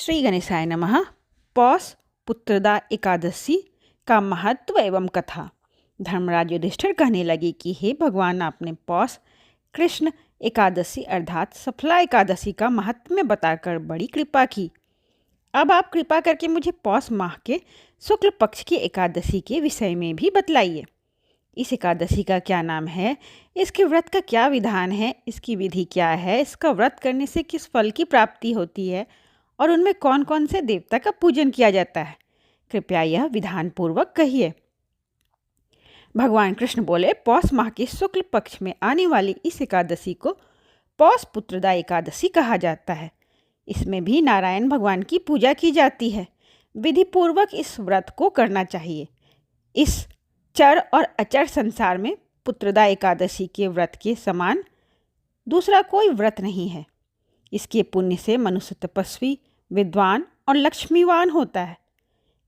श्री गणेशाय नमः। पौष पुत्रदा एकादशी का महत्व एवं कथा। धर्मराज युधिष्ठिर कहने लगे कि हे भगवान, आपने पौष कृष्ण एकादशी अर्थात सफला एकादशी का महात्म्य बताकर बड़ी कृपा की। अब आप कृपा करके मुझे पौष माह के शुक्ल पक्ष की एकादशी के विषय में भी बतलाइए। इस एकादशी का क्या नाम है, इसके व्रत का क्या विधान है, इसकी विधि क्या है, इसका व्रत करने से किस फल की प्राप्ति होती है और उनमें कौन कौन से देवता का पूजन किया जाता है। कृपया यह विधान पूर्वक कहिए। भगवान कृष्ण बोले, पौष माह के शुक्ल पक्ष में आने वाली इस एकादशी को पौष पुत्रदा एकादशी कहा जाता है। इसमें भी नारायण भगवान की पूजा की जाती है। विधि पूर्वक इस व्रत को करना चाहिए। इस चर और अचर संसार में पुत्रदा एकादशी के व्रत के समान दूसरा कोई व्रत नहीं है। इसके पुण्य से मनुष्य तपस्वी, विद्वान और लक्ष्मीवान होता है।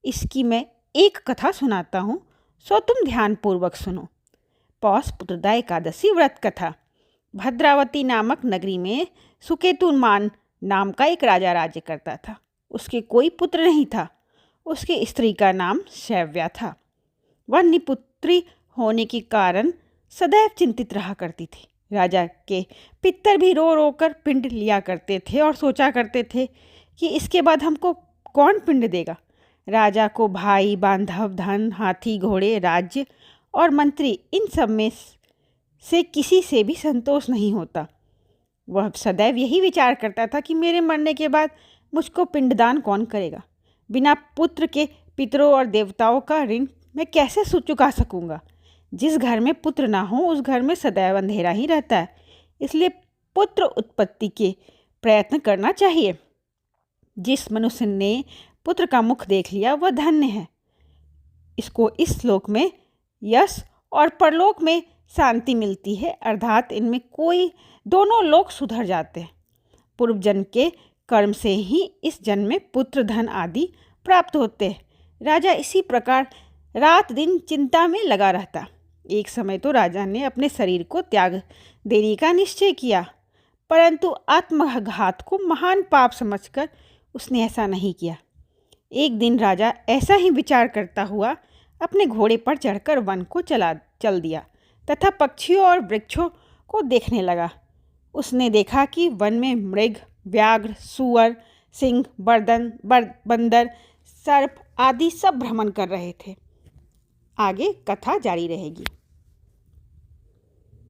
इसकी मैं एक कथा सुनाता हूँ, सो तुम ध्यानपूर्वक सुनो। पौष पुत्रदा एकादशी व्रत कथा। भद्रावती नामक नगरी में सुकेतुमान नाम का एक राजा राज्य करता था। उसके कोई पुत्र नहीं था। उसकी स्त्री का नाम शैव्या था। वह निपुत्री होने के कारण सदैव चिंतित रहा करती थी। राजा के पितर भी रो रो कर पिंड लिया करते थे और सोचा करते थे कि इसके बाद हमको कौन पिंड देगा। राजा को भाई, बांधव, धन, हाथी, घोड़े, राज्य और मंत्री, इन सब में से किसी से भी संतोष नहीं होता। वह सदैव यही विचार करता था कि मेरे मरने के बाद मुझको पिंडदान कौन करेगा। बिना पुत्र के पितरों और देवताओं का ऋण मैं कैसे चुका सकूंगा। जिस घर में पुत्र ना हो उस घर में सदैव अंधेरा ही रहता है। इसलिए पुत्र उत्पत्ति के प्रयत्न करना चाहिए। जिस मनुष्य ने पुत्र का मुख देख लिया वह धन्य है। इसको इस लोक में यश और परलोक में शांति मिलती है, अर्थात इनमें कोई दोनों लोक सुधर जाते हैं। पूर्व जन्म के कर्म से ही इस जन्म में पुत्र, धन आदि प्राप्त होते हैं। राजा इसी प्रकार रात दिन चिंता में लगा रहता। एक समय तो राजा ने अपने शरीर को त्याग देने का निश्चय किया, परंतु आत्मघात को महान पाप समझकर उसने ऐसा नहीं किया। एक दिन राजा ऐसा ही विचार करता हुआ अपने घोड़े पर चढ़कर वन को चल दिया तथा पक्षियों और वृक्षों को देखने लगा। उसने देखा कि वन में मृग, व्याघ्र, सूअर, सिंह, बंदर, सर्प आदि सब भ्रमण कर रहे थे। आगे कथा जारी रहेगी।